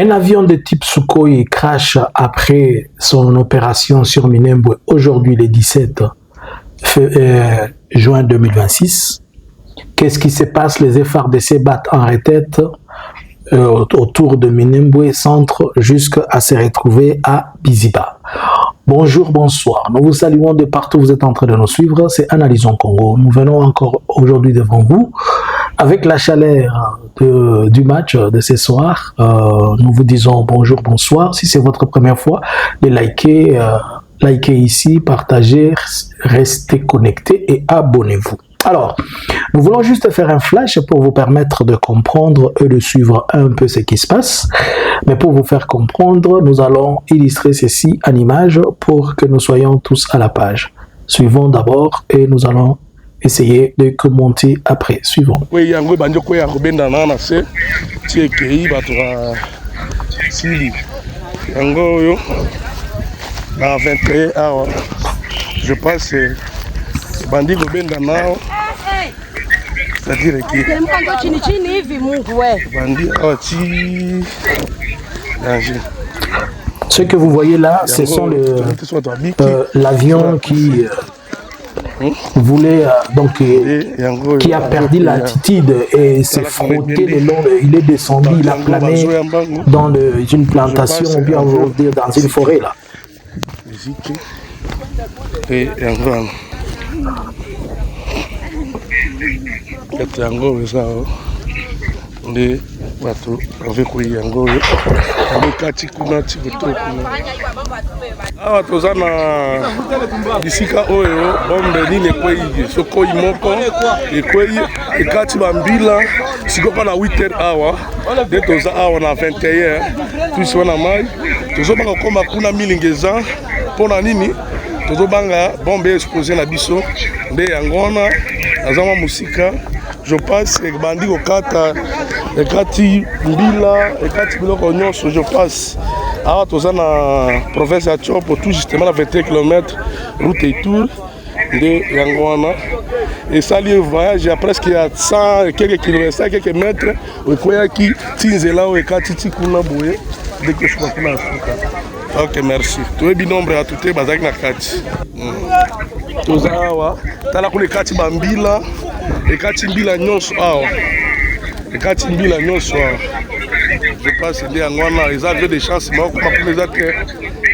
Un avion de type Sukhoi crash après son opération sur Minembwe aujourd'hui le 17 juin 2026. Qu'est-ce qui se passe? Les FARDC battent en retraite autour de Minembwe centre jusqu'à se retrouver à Biziba. Bonjour, bonsoir. Nous vous saluons de partout où vous êtes en train de nous suivre. C'est Analysons Congo. Nous venons encore aujourd'hui devant vous avec la chaleur du match de ce soir. Nous vous disons bonjour, bonsoir. Si c'est votre première fois, likez ici, partagez, restez connectés et abonnez-vous. Alors, nous voulons juste faire un flash pour vous permettre de comprendre et de suivre un peu ce qui se passe. Mais pour vous faire comprendre, nous allons illustrer ceci en image pour que nous soyons tous à la page. Suivons d'abord et nous allons essayer de commenter après. Suivons. Oui, yango banjo ko yango benda na se tiekei batura sili yango yo na 21 heures je pense bandi ko benda nao c'est-à-dire que bandi ati ce que vous voyez là, ce sont l'avion qui voulait qui a perdu l'altitude et s'est frotté le long, il est descendu, il a plané dans une plantation ou bien on veut dire dans une forêt là. Et bato avec yango kati kuna tikoto awa toza na bisika oyo bombe nini ekwei sokoi moko ekwei ekati bambila sikoka na 8h awa nde toza awa na 21 tusiwana mai tozobanga koma kuna milingeza mpona nini tozobanga bombe expose na biso nde yango wana azama musika je pense bandi kokata ekati mbila ekati biloko nyonso je pense awa toza na province ya Chopo tout justement na 21 km route et tour nde yango wana esali voyage ya presque ya 100 et quelques kilomètres, 100 quelques mètres okoyaki tinzela oyo ekati tikuna boye dès que soka kuna asuka. Ok, merci. Toyebi nombre ya tute bazaki na kati toza awa tala kuna ekati bambila ekati mbila nyonso awa ekati mbila nyonso awa je pense nde yango wana eza jeu de chance moko makuna eza te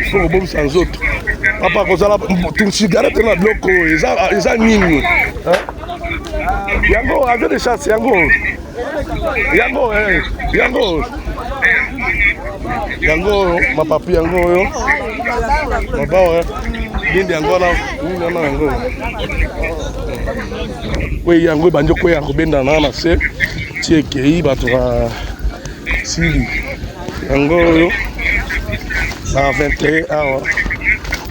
ifo kobomisa nzoto papa kozala tusigarete na biloko eza nini yango a jeu de chance yango mapapi yango oyo mabawa nindi yango wana yango we yango banjo ko yango benda na se tiekei batura sili yango oyo na 21 heures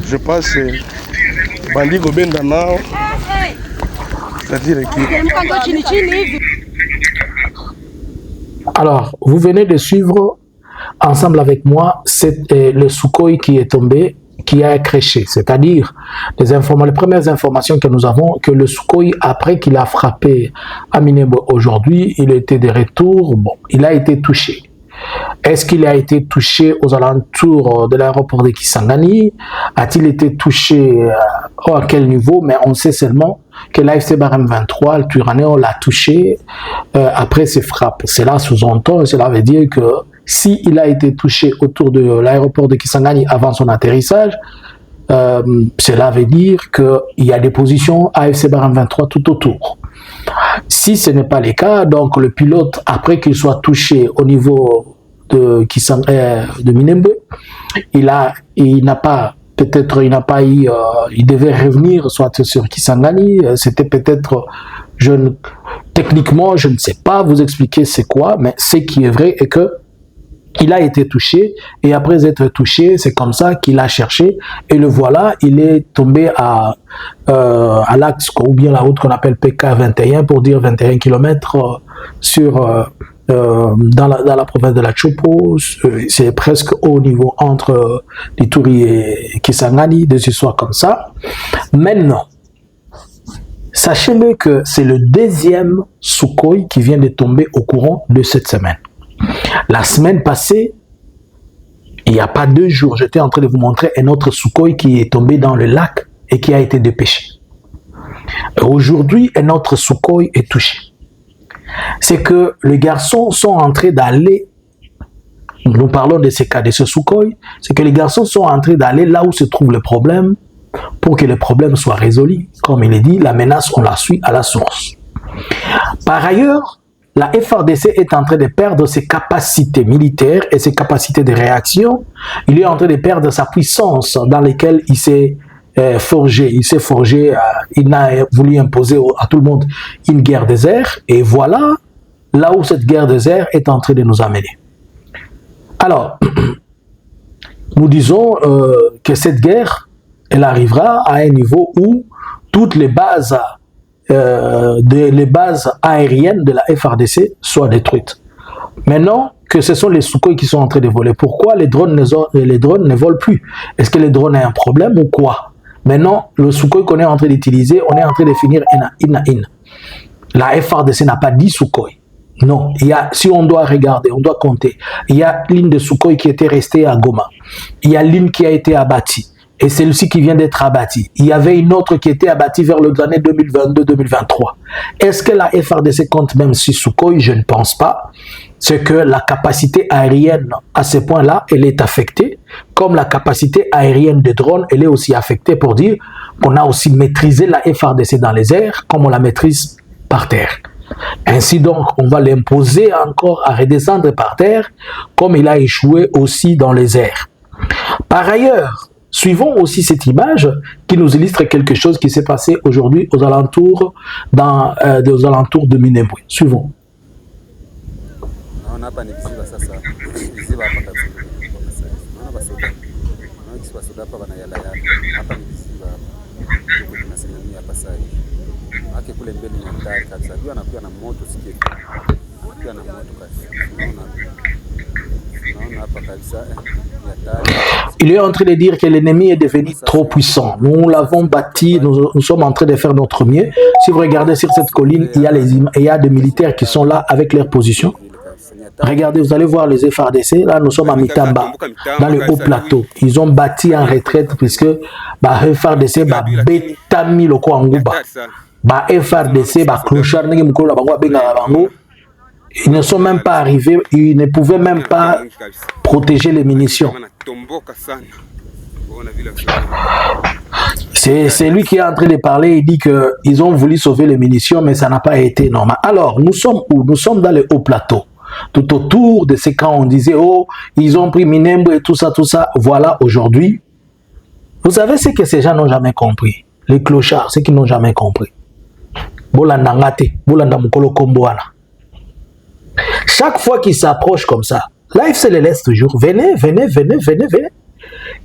je pense bandi ko benda nao c'est-à-dire que alors vous venez de suivre ensemble avec moi le Sukhoi qui est tombé, qui a créché, c'est-à-dire les premières informations que nous avons, que le Sukhoi, après qu'il a frappé à Minembwe aujourd'hui, il était de retour, bon, il a été touché. Est-ce qu'il a été touché aux alentours de l'aéroport de Kisangani? A-t-il été touché à quel niveau? Mais on sait seulement que l'AFC Barème 23, le Turaneo, l'a touché après ses frappes. Cela sous-entend, cela veut dire que s'il a été touché autour de l'aéroport de Kisangani avant son atterrissage, cela veut dire qu'il y a des positions AFC Barème 23 tout autour. Si ce n'est pas le cas, donc le pilote, après qu'il soit touché au niveau de Minembwe, il n'a pas eu, il devait revenir soit sur Kisangani, c'était peut-être, techniquement, je ne sais pas vous expliquer c'est quoi, mais ce qui est vrai est que il a été touché, et après être touché, c'est comme ça qu'il a cherché, et le voilà, il est tombé à l'axe, ou bien la route qu'on appelle PK21, pour dire 21 km dans la province de la Chopo, c'est presque au niveau entre Ituri et Kisangani, des histoires comme ça. Maintenant, sachez-le que c'est le deuxième Sukhoi qui vient de tomber au courant de cette semaine. La semaine passée, Il n'y a pas 2 jours, j'étais en train de vous montrer un autre Sukhoi qui est tombé dans le lac et qui a été dépêché. Aujourd'hui, un autre Sukhoi est touché. C'est que les garçons sont en train d'aller, nous parlons de ces cas, de ce Sukhoi, c'est que les garçons sont en train d'aller là où se trouve le problème pour que le problème soit résolu. Comme il est dit, la menace, on la suit à la source. Par ailleurs, la FARDC est en train de perdre ses capacités militaires et ses capacités de réaction. Il est en train de perdre sa puissance dans laquelle il s'est forgé. Il a voulu imposer à tout le monde une guerre des airs. Et voilà là où cette guerre des airs est en train de nous amener. Alors, nous disons que cette guerre, elle arrivera à un niveau où toutes les bases aériennes de la FARDC soient détruites. Maintenant que ce sont les Sukhoi qui sont en train de voler, pourquoi les drones ne volent plus? Est-ce que les drones ont un problème ou quoi? Maintenant, le Sukhoi qu'on est en train d'utiliser, on est en train de finir in. La FARDC n'a pas 10 Sukhoi. Non, si on doit regarder, on doit compter. Il y a l'une de Sukhoi qui était restée à Goma. Il y a l'une qui a été abattue. Et celle-ci qui vient d'être abattue. Il y avait une autre qui était abattue vers les années 2022-2023. Est-ce que la FARDC compte même 6 Sukhoi? Je ne pense pas. C'est que la capacité aérienne, à ce point-là, elle est affectée. Comme la capacité aérienne des drones, elle est aussi affectée pour dire qu'on a aussi maîtrisé la FARDC dans les airs, comme on la maîtrise par terre. Ainsi donc, on va l'imposer encore à redescendre par terre, comme il a échoué aussi dans les airs. Par ailleurs, suivons aussi cette image qui nous illustre quelque chose qui s'est passé aujourd'hui aux alentours de Minembwe. Suivons. Il est en train de dire que l'ennemi est devenu trop puissant. Nous l'avons bâti, nous sommes en train de faire notre mieux. Si vous regardez sur cette colline, il y a des militaires qui sont là avec leur position. Regardez, vous allez voir les FARDC. Là, nous sommes à Mitamba, dans le haut plateau. Ils ont bâti en retraite puisque FARDC betami loko anguba. FARDC clochard ils ne sont même pas arrivés, ils ne pouvaient même pas protéger les munitions. C'est lui qui est en train de parler, il dit qu'ils ont voulu sauver les munitions, mais ça n'a pas été normal. Alors, nous sommes où? Nous sommes dans le haut plateau. Tout autour de ces camps, on disait, oh, ils ont pris Minembwe et tout ça. Voilà, aujourd'hui, vous savez ce que ces gens n'ont jamais compris. Les clochards, ce qu'ils n'ont jamais compris. Bolanda ngate, bolanda mukolo komboana. Chaque fois qu'ils s'approchent comme ça, l'AFC les laisse toujours. Venez.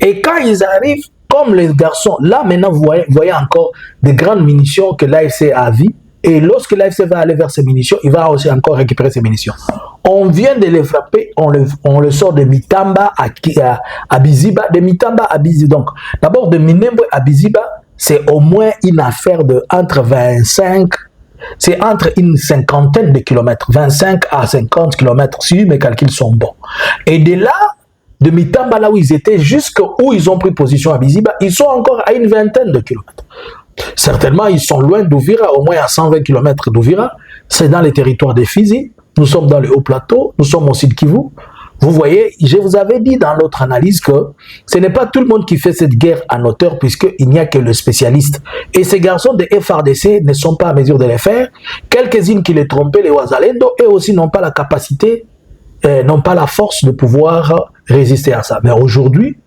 Et quand ils arrivent, comme les garçons, là maintenant vous voyez encore des grandes munitions que l'AFC a vues. Et lorsque l'AFC va aller vers ces munitions, il va aussi encore récupérer ces munitions. On vient de les frapper, on le sort de Mitamba à Biziba, de Mitamba à Biziba. Donc, d'abord de Minembwe à Biziba, c'est au moins une affaire de entre 25, c'est entre une cinquantaine de kilomètres, 25 à 50 kilomètres, si mes calculs sont bons. Et de là, de Mitamba, là où ils étaient, jusqu'où ils ont pris position à Biziba, ils sont encore à une vingtaine de kilomètres. Certainement, ils sont loin d'Ouvira, au moins à 120 km d'Ouvira. C'est dans les territoires des Fizi. Nous sommes dans le haut plateau, nous sommes au Sud Kivu. Vous voyez, je vous avais dit dans l'autre analyse que ce n'est pas tout le monde qui fait cette guerre en hauteur, puisqu'il n'y a que le spécialiste. Et ces garçons de FARDC ne sont pas à mesure de les faire. Quelques-unes qui les trompaient, les Ouazalendo, eux aussi n'ont pas la capacité, n'ont pas la force de pouvoir résister à ça. Mais aujourd'hui,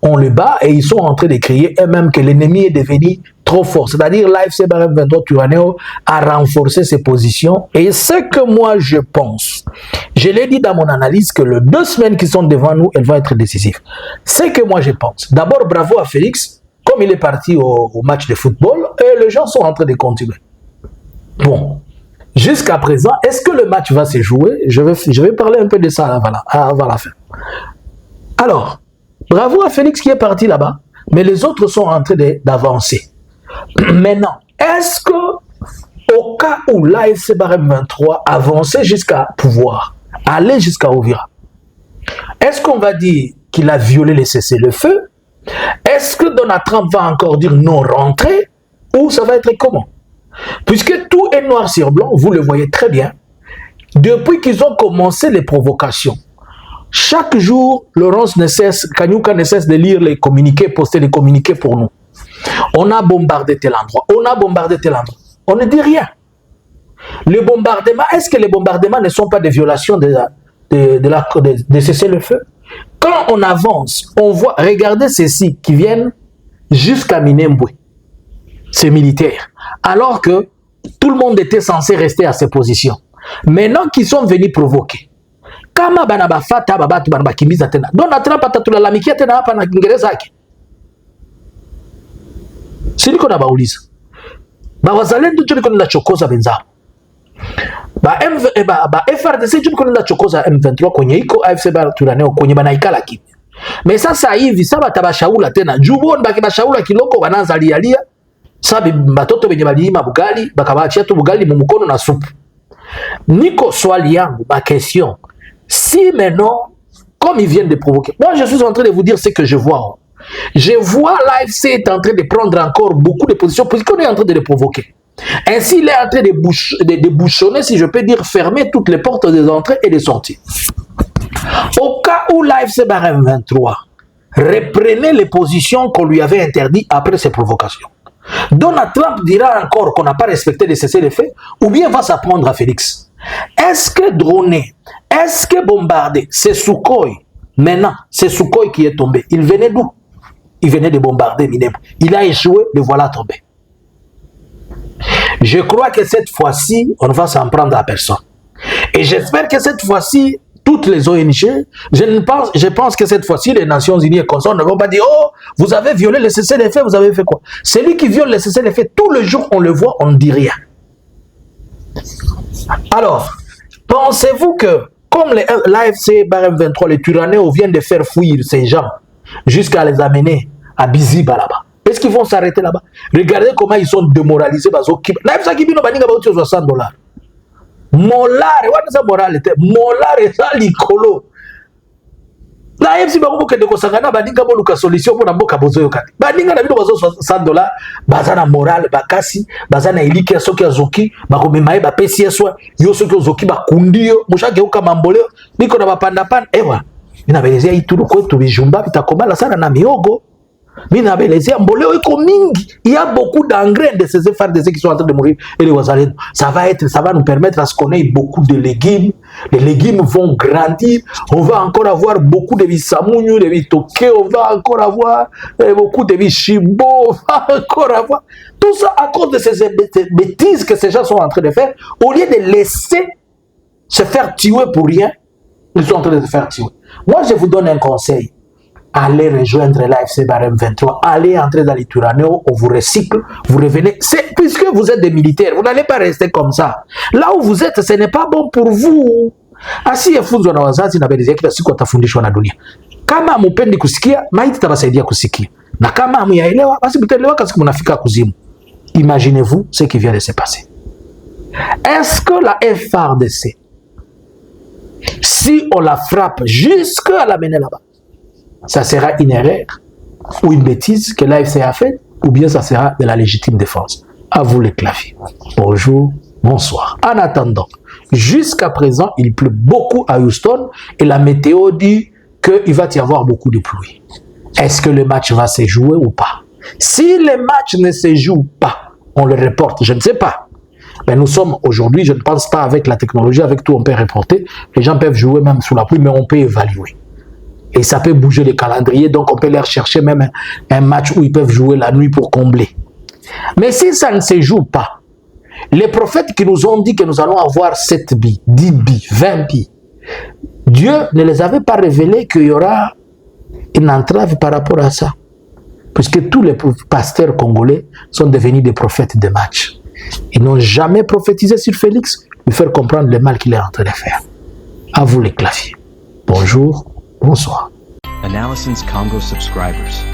on le bat et ils sont en train de crier eux-mêmes que l'ennemi est devenu trop fort. C'est-à-dire l'AFC Barem 23 Turaneo a renforcé ses positions. Et ce que moi je pense, je l'ai dit dans mon analyse que les 2 semaines qui sont devant nous, elles vont être décisives. Ce que moi je pense, d'abord bravo à Félix, comme il est parti au match de football, et les gens sont en train de continuer. Bon, jusqu'à présent, est-ce que le match va se jouer? Je vais parler un peu de ça avant la fin. Alors, bravo à Félix qui est parti là-bas, mais les autres sont en train d'avancer. Maintenant, est-ce que au cas où l'AFC Barem 23 avançait jusqu'à pouvoir aller jusqu'à Ouvira, est-ce qu'on va dire qu'il a violé les cessez-le-feu? Est-ce que Donald Trump va encore dire non rentrée ou ça va être comment? Puisque tout est noir sur blanc, vous le voyez très bien, depuis qu'ils ont commencé les provocations, chaque jour, Laurence Kanyuka ne cesse de lire les communiqués, poster les communiqués pour nous. On a bombardé tel endroit, on a bombardé tel endroit. On ne dit rien. Le bombardement, est-ce que les bombardements ne sont pas des violations de cessez-le-feu? Quand on avance, on voit, regardez ceux-ci qui viennent jusqu'à Minembwe, ces militaires, alors que tout le monde était censé rester à ses positions. Maintenant qu'ils sont venus provoquer, kama bana bafata babatu bana bakimbiza tena, Donald Trump atatulalamika tena hapa na Kiingereza yake. Siliko na bauliza bawazalendo ndio niko ninachokoza benzao ba FRDC ndio niko ninachokoza M23 kwenye iko AFC Turaneo kwenye banaikala kimya. Mais sasa hivi saba tabashaula tena jubon bakibashaula kiloko wanaanza lialia sabi batoto benye balima bugali bakabachia tu bugali mu mkono na supu. Niko swali yangu ma question, si maintenant comme ils viennent de provoquer, moi je suis en train de vous dire ce que je vois. Je vois l'AFC est en train de prendre encore beaucoup de positions puisqu'on est en train de les provoquer. Ainsi, il est en train de bouchonner, si je peux dire, fermer toutes les portes des entrées et des sorties. Au cas où l'AFC Barème 23 reprenait les positions qu'on lui avait interdites après ces provocations, Donald Trump dira encore qu'on n'a pas respecté les cessez-le-feu ou bien va s'apprendre à Félix. Est-ce que droner, est-ce que bombarder, c'est Sukhoi? Maintenant, c'est Sukhoi qui est tombé. Il venait d'où? Il venait de bombarder Minembwe. Il a échoué, le voilà tombé. Je crois que cette fois-ci, on ne va s'en prendre à personne. Et j'espère que cette fois-ci, toutes les ONG, je pense que cette fois-ci, les Nations Unies et consorts ne vont pas dire « Oh, vous avez violé le cessez-le-feu, vous avez fait quoi ?» Celui qui viole le cessez-le-feu, tout le jour, on le voit, on ne dit rien. Alors, pensez-vous que, comme l'AFC Barème 23, les Turanais viennent de faire fuir ces gens jusqu'à les amener à Biziba là-bas, est-ce qu'ils vont s'arrêter là-bas? Regardez comment ils sont démoralisés. $60. Molare, what is a moralité? Molare, ça l'icolo. La FC Baruko de Kosangana, Badinga Boluka solution pour Namboka Bozoyoka. Badinga Nabido Bazo $100, Bazana moral, Bakasi, Bazana Eliki, Soki Azoki, Bakomemae, Bapesi Swa, Yosoki Ozoki, Bakundio, Musha Geuka Mamboleo, Niko na Bapanda Pan, Ewa. Minabelezea Ituru Kwetu Bijumba, Bitakoma, la Sana na Miogo. Minabelezea Mboleo iko mingi. Il y a beaucoup d'engrais de ces FARDC qui sont en train de mourir. Et les Wazalènes, ça va nous permettre à ce qu'on ait beaucoup de légumes. Les légumes vont grandir. On va encore avoir beaucoup de bisamounyu, de bitoke. On va encore avoir beaucoup de bichibo. On va encore avoir tout ça à cause de ces bêtises que ces gens sont en train de faire. Au lieu de laisser se faire tuer pour rien, ils sont en train de se faire tuer. Moi, je vous donne un conseil. Allez rejoindre l'AFC Barème 23, allez entrer dans les Turaneo, on vous recycle, vous revenez. Puisque vous êtes des militaires, vous n'allez pas rester comme ça. Là où vous êtes, ce n'est pas bon pour vous. Asi efunzwa na wazazi na belezi kila siku atafundishwa na dunia. Kama mupendi kusikia, maiti tabasaidia kusikia. Na kama hamuyaelewa, basi mtaelewa kasi mnafika kuzimu. Imaginez-vous ce qui vient de se passer. Est-ce que la FARDC, si on la frappe jusqu'à la mener là-bas, ça sera une erreur ou une bêtise que l'AFC a faite, ou bien ça sera de la légitime défense? À vous les claviers. Bonjour, bonsoir. En attendant, jusqu'à présent, il pleut beaucoup à Houston et la météo dit qu'il va y avoir beaucoup de pluie. Est-ce que le match va se jouer ou pas? Si le match ne se joue pas, on le reporte, je ne sais pas. Mais nous sommes aujourd'hui, je ne pense pas avec la technologie, avec tout, on peut reporter. Les gens peuvent jouer même sous la pluie, mais on peut évaluer. Et ça peut bouger les calendriers, donc on peut leur chercher même un match où ils peuvent jouer la nuit pour combler. Mais si ça ne se joue pas, les prophètes qui nous ont dit que nous allons avoir 7 billes, 10 billes, 20 billes, Dieu ne les avait pas révélé qu'il y aura une entrave par rapport à ça. Puisque tous les pasteurs congolais sont devenus des prophètes de match. Ils n'ont jamais prophétisé sur Félix, lui faire comprendre le mal qu'il est en train de faire. À vous les claviers. Bonjour. Bonsoir. Analysins Congo subscribers.